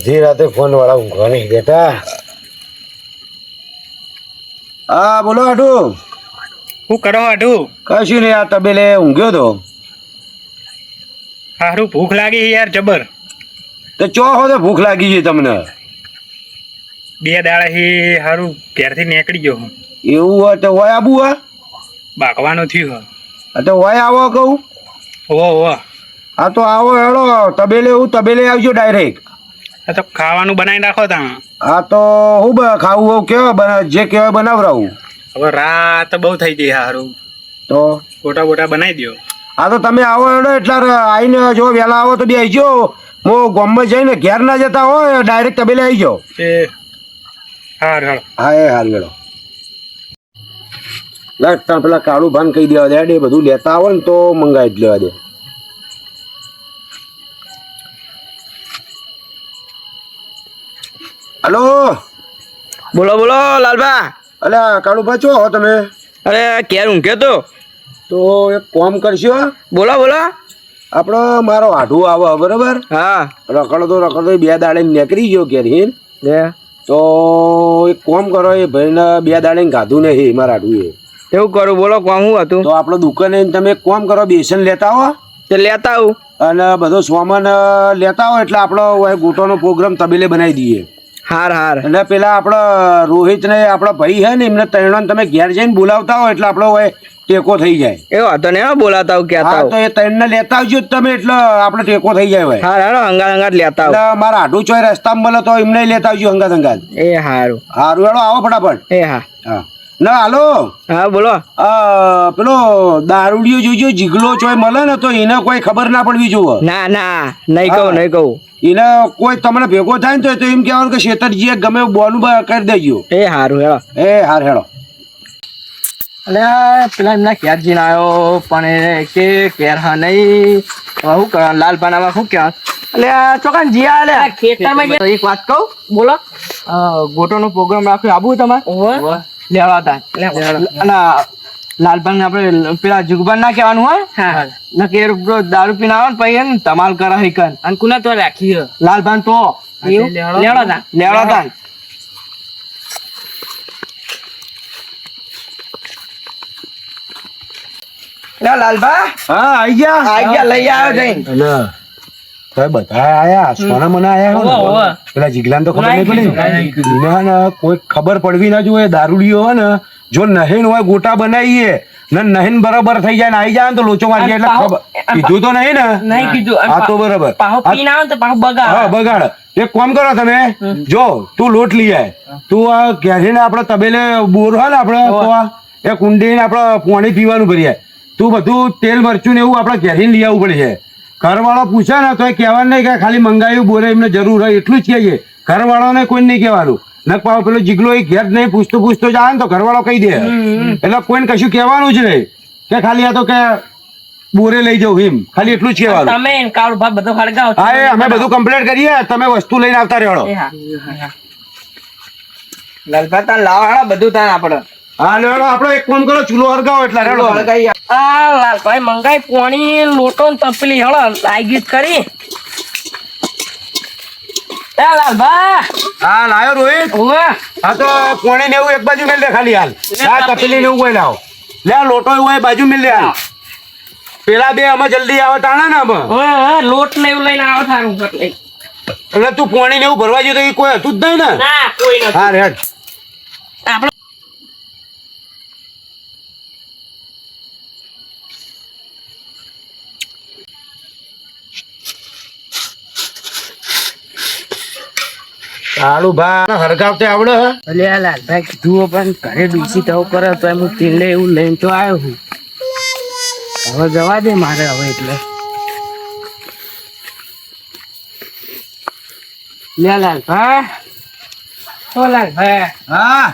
અડધી રાતે ફોન વાળા ઊંઘવા નહીં દેતા. હા બોલો હાટુ. હું કરો હાટુ? કશું નહીં, આ તબેલે ઊંઘ્યો તો. હારું ભૂખ લાગી યાર જબર. તો ચો હો તો ભૂખ લાગી છે તમને? 2 દાડાથી હારું ઘેરથી નીકળી ગયો હું. એવું હોય તો હોય આબુ હા બાકવાનું થયું હા તો હોય આવો કહું. ઓવો હા તો આવો હેડો તબેલે. હું તબેલે આવજો ડાયરેક્ટ. આ તો ખાવાનું બનાવી નાખો ત્યાં. હા તો હું ખાવું હોઉં કેવા જે કહેવાય બનાવરાવું. હવે રાત બહુ થઈ ગઈ હારું, તો ગોટા બોટા બનાવી દો. હા તો તમે આવો હેડો એટલે આવીને જો વહેલા આવો તો બી આવી જાઓ. હું ગામમાં જઈને ઘેર ના જતા હોય ડાયરેક્ટ તબેલે આવી જાઓ. એ હાર હાલ. હા એ હાલ વેળો. તાર પેલા કાળું ભાન કહી દેવા દે, એ બધું લેતા આવે ને તો મંગાવી જ લેવા દે. હલો બોલો બોલો લાલભા. અલ્યા કાળુભા છો હો તમે? અરે ક્યારે ઊંઘ્યો તો એક કામ કરશો. બોલો બોલો. આપણો મારો આઢું આવે બરોબર. હા રખડતો 2 દાડે નીકળી ગયો ઘેર. લે તો એક કામ કરો, એ ભાઈને 2 દાડે ગાધું નહીં મારા આઢું એ. એવું કરું. બોલો કોમ શું હતું? તો આપણે દુકાને તમે એક કામ કરો, બેસન લેતા આવો તે લેતા આવું અને બધો સામાન લેતા આવો એટલે આપણો ગોટોનો પ્રોગ્રામ તબેલે બનાવી દઈએ. હાર હાર. એટલે પેલા આપણા રોહિત ને આપણા ભાઈ હે ને એમને ત્રણોને તમે ઘેર જઈને બોલાવતા હો એટલે આપણો ટેકો થઈ જાય. એવો હતો ને બોલાતા આવું હા કહેતા તો એ ત્રણને લેતા આવજો તમે એટલે આપણે ટેકો થઈ જાય ભાઈ. હાર હારો હંગાત હંગાત લેતા આવું. એટલે મારા આઢું ચોય રસ્તામાં મળે તો એમને લેતા આવજો હંગાત હંગાત. એ હારું હારું હેડો આવો ફટાફટ. એ હા હા ના હાલો. હા બોલો. પેલો દારૂડિયો જોજો જીગલો ચોય મળે ને તો એને કોઈ ખબર ના પડવી જોવે. ના ના નહીં કહું નહીં કહું. એને કોઈ તમને ભેગો થાય ને તો એમ કહેવાનું કે શેતરજીએ ગમે બોનું કરી દેજો. એ હારું હેડો. એ હાર હેડો. એટલે પેલા એમના ક્યારજી ના આવ્યો પણ એ કે કેર હા નહીં. શું કરવા લાલપાનામાં શું કહેવા એટલે ચોકાન જીયા લે ખેતરમાં એક વાત કહું. બોલો. ગોટોનો પ્રોગ્રામ રાખ્યો આબુ તમારે લેવા હતા અને લાલપાન આપણે પેલા જુગબાન ના કહેવાનું હોય ને કે દારૂ પીને આવે ને પછી ને ધમાલ કરાવી કર અને કુના તો રાખી લાલપાન તો લેવડા હતા. લાલભા હા આઈ ગયા લઈ આવ્યો જઈને. બધા આયા સોના મને આયા પેલા જીગલાને તો ખબર નહીં પડી. કોઈ ખબર પડવી ના જોઈએ. દારૂડીઓ હોય ને જો નહીન હોય ગોટા બનાવીએ ને નહીન બરાબર થઈ જાય ને આવી જાય ને તો લોચો મારી જાય એટલે ખબર કીધું તો નહીં ને. નહીં કીધું. હા તો બરાબર. હા બગાડ. એક કામ કરો તમે જો તું લોટ લઈ આય. તું આ ઘેરીને આપડે તબેલે બોર હોય ને આપડે એ કુંડીને આપડે પાણી પીવાનું ભરી જાય. તું બધું તેલ મરચું ને એવું આપડે ઘેરીને લઈ આવવું પડે છે. ઘરવાળો પૂછે ને તો એ કહેવાનું નહીં કે ખાલી મંગાવ્યું બોરે એમને જરૂર હોય એટલું જ કહીએ. ઘરવાળાને કોઈ નહીં કહેવાનું. ન પાવ પેલો જીગલો એ ઘેર નહીં પૂછતો જાય ને તો ઘરવાળો કહી દે. એટલે કોઈને કશું કહેવાનું જ નહીં કે ખાલી આ તો કે બોરે લઈ જાવ એમ ખાલી એટલું જ કહેવાનું. તમે કાળુ ભાગ બધો ખડગાવ. હા અમે બધું કમ્પ્લીટ કરીએ. તમે વસ્તુ લઈને આવતા રહેડો. લાલભા તાન લાવાડા બધું તાન આપણે. હા લેડો આપણે એક કામ કરો ચૂલો હરગાવો એટલે રેડો હરગાઈ. આ લાલભાઈ મંગાઈ પોણી લોટો ને તપલી હળો લાગી કરી. એ લાલભા હા લાયો રોહિત. હા તો પોણી ને એવું એક બાજુ મેલ દે ખાલી હાલ. આ તપેલી ને એવું કોઈ લાવો. લે આ લોટો એવું હોય બાજુ મેલ દે હાલ. પેલા બે અમે જલ્દી આવે તાણા ને અમે લોટ ને એવું લઈને આવો થારું એટલે તું પોણી ને એવું ભરવા જતો એ કોઈ હતું જ નહીં ને. ના કોઈ નથી. હા રેડ. આપણે કાળુ ભા હરગાવતે આવડે હે? અલ્યા લાલભાઈ કીધું પણ ઘરે ડૂસી તવ કરે તો હું તેલ એવું લઈને તો આવ્યો હું. હવે જવા દે મારે હવે એટલે. લે લાલભા ઓ લાલભા. હા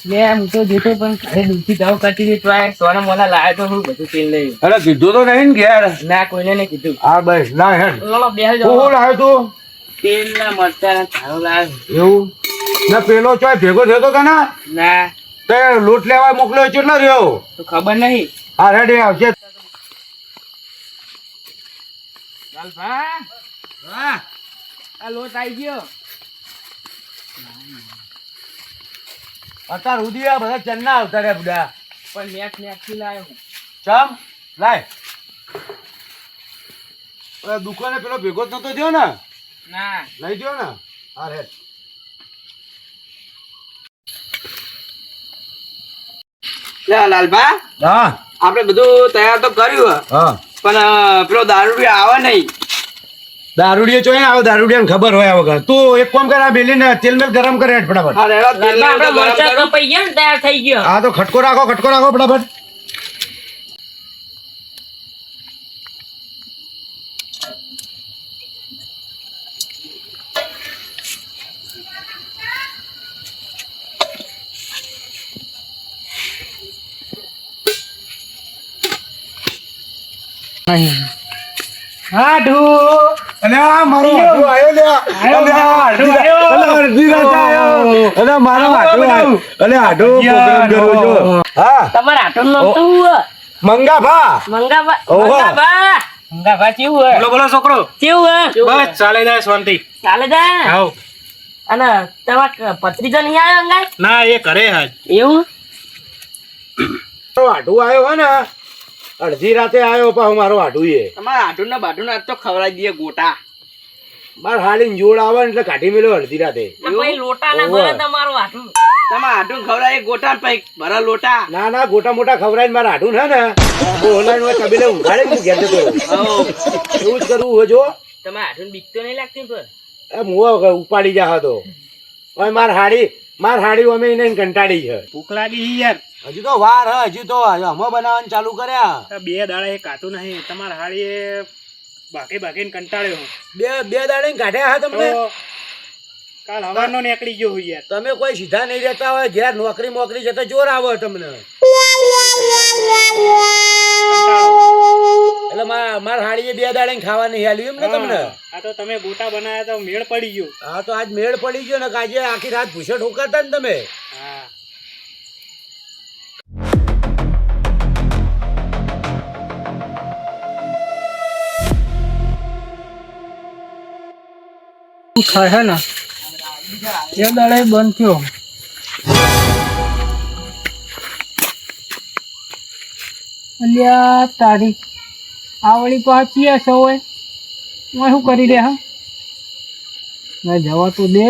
લે હું તો જોતો પણ ઘરે ડૂસી તવ કરતી હતી તો આ સોના મોના લાવ્યો તો હું બધું તેલ લઈ. અરે કીધું તો નહીં ને ઘેર. ના કોઈને નહીં કીધું. હા બસ ના હેડ. લોલો બેહી હું જાવ. લાવ્યો તું? તેલ ના મરચા ના ધારો લાવ્યો. એવું ના પેલો ચોય ભેગો થયો તો ને ના તે લોટ લેવા મોકલ્યો કેટલો રહ્યો? તો ખબર નહીં. હા રેડી આવશે. લાલભા હા આ લોટ આવી ગયો. અત્યાર સુધી આ બધા ચન્ના આવતા રહ્યા બધા. પણ મેચ થી લાયો હું. ચમ લાય. ઓલા દુકાને પેલો ભેગો જ નતો થયો ને? ના નહીં થયો ને? હા રે. લે લાલભા, હા આપણે બધું તૈયાર તો કર્યું હે, હા. પણ પેલો દારૂ આવે નહીં. દારૂડિયો ચોય ને આવો, દારૂડિયાને ખબર હોય આ વગર. તું એક કામ કર, આ બેલીને તેલ મેલ ગરમ કરે હેઠ ફટાફટ. હા રેડો, તેલ ને બધું ગરમ કરો. હા તો ખટકો રાખો ફટાફટ. અલે આ મારો હાડુ આયો લે. અલે આ હાડુ આયો. અલે અડધી રાતે આયો. અલે મારો હાડુ આયો. અલે હાડુ પ્રોગ્રામ કર્યો છો. હા તમારે આટલું નહોતું હોય. મંગાભા. મંગાભા ઓહો. મંગાભા મંગાભા કેવું હોય? બોલો બોલો છોકરો. કેવું હોય? બસ ચાલે જાય શાંતિ. ચાલે જા. આવ. અને તમાર પત્રીજો નહીં આવ્યો અંગાય? ના એ ઘરે હાજ. એવું? મારો હાડુ આયો હે ને, અડધી રાતે આયો પાછો મારો હાડુ એ. તમારા આટું ને બાટું આજ તો ખવડાવી દઈએ ગોટા. માર હાડીને જોડ આવે ને એટલે કાઢી મેલ્યો અડધી રાતે. તો પછી લોટા ના ઓહો. ભરે તમારું આટલું. તમારા આટું ખવડાવીએ ગોટા ને પછી ભરા લોટા. ના ગોટા મોટા ખવડાવીને મારા હાડુ છે ને બોલાઈને હોય તબેલે ઊંઘાડે ને ઘેર જતો રહ્યો. એવું જ કરવું હોય જો. તમારે આટલું બીક તો નહીં લાગતી પર? એ મુઓ ઉપાડી જા તો હવે માર હાડી અમે એને કંટાળી છે. ભૂખ લાગી છે યાર. હજુ તો વાર હે, હજુ તો હમો બનાવવાનું ચાલુ કર્યા. આ બે દાડા એ કાતું નહીં. તમારા હાડીએ બાકીને કંટાળ્યો હું. બે દાડે કાઢ્યા હા તમને. તો કાલ હવાનો નીકળી ગયો હું યાર. તમે કોઈ સીધા નહીં રહેતા હોય, ઘેર નોકરી જતા જોર આવે તમને. એટલે માર હાડીએ બે દાડે ખાવા નહીં આલ્યું એમ ને તમને. આ તો તમે ગોટા બનાવ્યા તો મેળ પડી ગયો. હા તો આજ મેળ પડી ગયો ને, આજે આખી રાત ભૂસે ઠોકાતા ને તમે. હા ખાય ને એ દાડે બંધ થયો. અલ્યા તારી આવડી પાછી હશે હોય, હું શું કરી દે? હા ના જવા તો દે,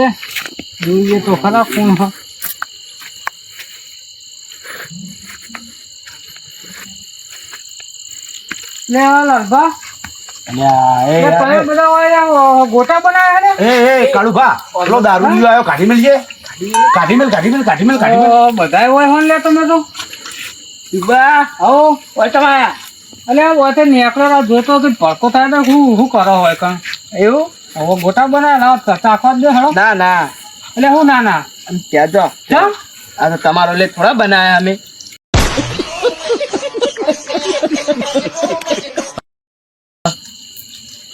જોઈએ તો ખરા કોણ હા. લે લાલભા, તમે બધા હોય ગોટા બનાવ્યા ને? એ કાળુભા, પેલો દારૂડિયો આવ્યો, કાઢી મેલજે. કાઢી મેલ. બધા હોય હોન લે તમે તો. બા આવો હોય તમારા. અલે ઓતે નેકળો જોતો તો ભડકો થાય તો હું કરો હોય કણ એવું. હવે ગોટા બનાવ્યા ચાખવા દે હળો. ના એટલે હું ના ત્યાં જો આ તો તમારો લે થોડા બનાયા અમે.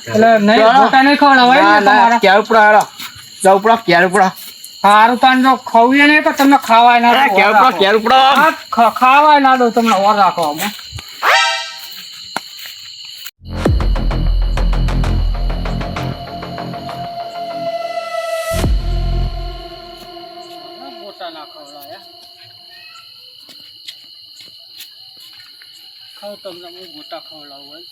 એટલે નહીં ગોટા નહીં ખવડાવાય ને તમારા. ક્યારે ઉપડા હારો જાવ ઉપડા ક્યારે ઉપડા. સારું તાન જો ખવીએ ને તો તમને ખાવાય ના દો. ક્યારે ઉપડા ખાવાય ના દો તમને ઓર રાખો અમે. ગોટા ના ખવડાયા ખાવ તમને હું ગોટા ખવડાવું હોય.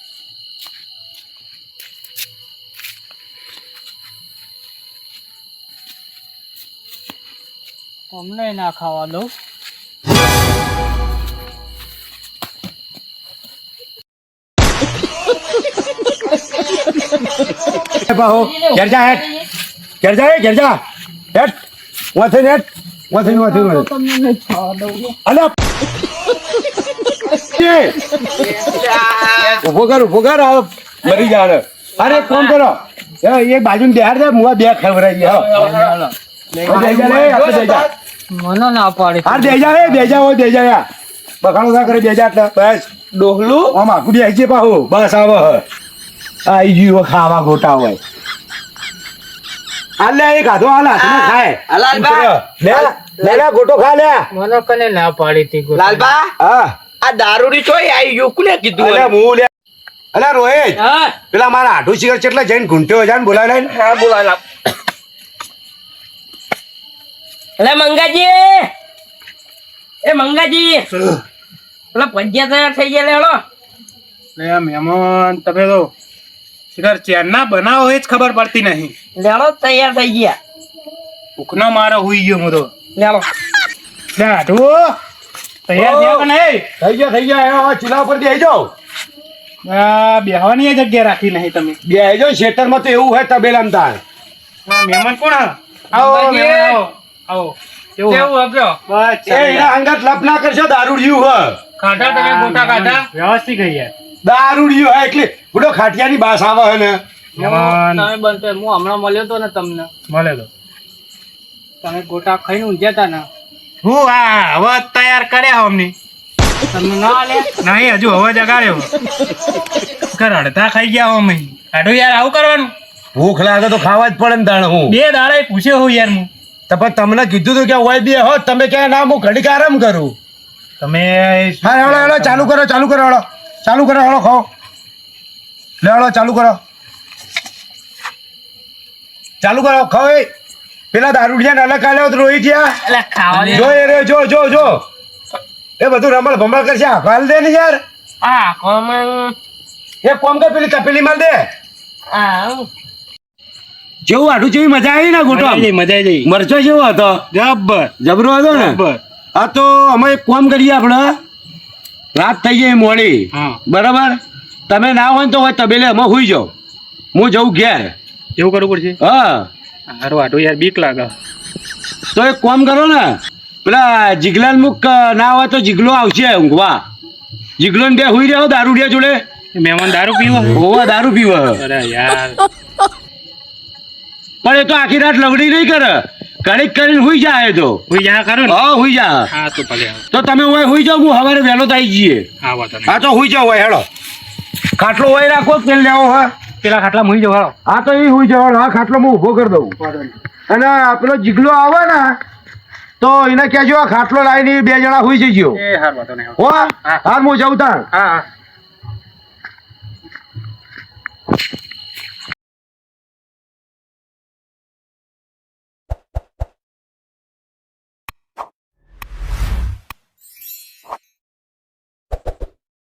તમને ના ખાવા દઉં. ઘેર જા હેઠ. તમને નહીં ખાવા દઉં. અલ્યા ઉભો કર આવ મરી જા. અરે કોણ કરો એ બાજુ બેહાર દે, મુવા બે ખવરાઈ ગયા. મને ના પાડી. હા બેજા બખાડો ના કરે બેજા એટલે બસ ડોહલું આમ આખું આવી છે પાહુ. બસ આવે આવી ગયું ખાવા ગોટા હોય. હાલ લે એ ગાધો હાલ હાથમાં ખાય. લે ગોટો ખા લે. મને કને ના પાડી હતી. લાલબા હા આ દારૂડી ચોય આવી ગયો કોને કીધું અલે હું લે. અલે રોહિત, હા પેલા મારા આઠું સિગરેટ કેટલા જઈને ઘૂંટ્યો જાય ને બોલાય લઈને. હા બોલા એટલે મંગાજી એ મંગાજી પેલા ભજીયા તૈયાર થઈ ગયા લેડો લે આ મહેમાન તમે તો શિખર ચેરના બનાવો એ જ ખબર પડતી નહીં. લેડો તૈયાર થઈ ગયા ભૂખનો મારો હુઈ ગયો હું તો. લેડો લે આઢું તૈયાર થયા કે નહીં? થઈ ગયા ચૂલા ઉપર બેસી જાઓ આ બેહવાની એ જગ્યા રાખી નહીં તમે. બેસી જાઓ ખેતરમાં તો એવું હોય તબેલામાં તાર આ મહેમાન કોણ હા? આવો અંબાજી. મહેમાન, આવો કેવું કેવું આપ્યો બસ એ એના અંગત લપ ના કરશો દારૂડિયું હ ખાધા તમે ગોટા ખાધા વ્યવસ્થિત ગઈ યાર. દારૂડિયું હ એટલે બધો ખાટિયાની બાસ આવે હે ને મહેમાન તમે બનતો હું હમણાં મળ્યો તો ને તમને મળે તો તમે ગોટા ખાઈને ઊંઝ્યા તા ને હું આ હવે તૈયાર કર્યા અમને તમને ના લે નહીં હજુ હવે જગાડ્યો કર અડધા ખાઈ ગયા હો અમે. આઢું યાર આવું કરવાનું? ભૂખ લાગે તો ખાવા જ પડે ને તાણ હું બે દાડા પૂછ્યો હું યાર હું. તો પણ તમને કીધું તું કે હોય બે હોત તમે ક્યાં ના હું ઘડીક આરામ કરું તમે હા હેળો ચાલુ કરો હેળો ખાઓ લે હેળો ચાલુ કરો ખાઓ એ પેલા દારૂડિયા નાના કાલે રોઈ ગયા એટલે ખાવા દે જો એ રે જો એ બધું રમણ ભમણ કરશે હાલ દે ને યાર આ કોમન એક કોમ કર પેલી તપેલી માર દે આ જેવું આઠું જેવી મજા આવી ને ગોટો મજા આવી જઈ. મરચો જેવો હતો જબ્બર જબરો હતો ને જબ્બર. આ તો અમે એક કામ કરીએ આપણે રાત થઈ ગઈ મોડી હા બરાબર તમે ના હોય ને તો હોય તબેલે અમે હુઈ જાઓ હું જઉં ઘેર એવું કરવું પડશે. હા હારું આઢું યાર બીક લાગે. તો એક કામ કરો ને પેલા જીગલાન મુક ના હોય તો જીગલો આવશે ઊંઘવા જીગલો ને બે હુઈ રહ્યો દારૂડિયા જોડે મહેમાન દારૂ પીવો? હોવા દારૂ પીવે અરે યાર પણ એ તો આખી રાત લવડી નહીં કરે ઘડીક કરીને હુઈ જાય તો હું યા કરું ને. હા હુઈ જા હા તો ભલે તો તમે હોય હુઈ જાઓ હું સવારે વહેલો થઈ જઈએ હા વાતો નહીં. હા તો હુઈ જાઓ હોય હેડો ખાટલો હોય રાખો તેલ લેવો હોય પેલા ખાટલા મુઈ જાવ હાલો. હા તો એ હુઈ જાવ હા ખાટલો હું ઊભો કરી દઉં અને પેલો જીગલો આવે ને તો એને કહેજો આ ખાટલો લાવીને બે જણા હુઈ જજો એ હાર વાતો નહીં. હો હા હું જાઉં તાણ હા હા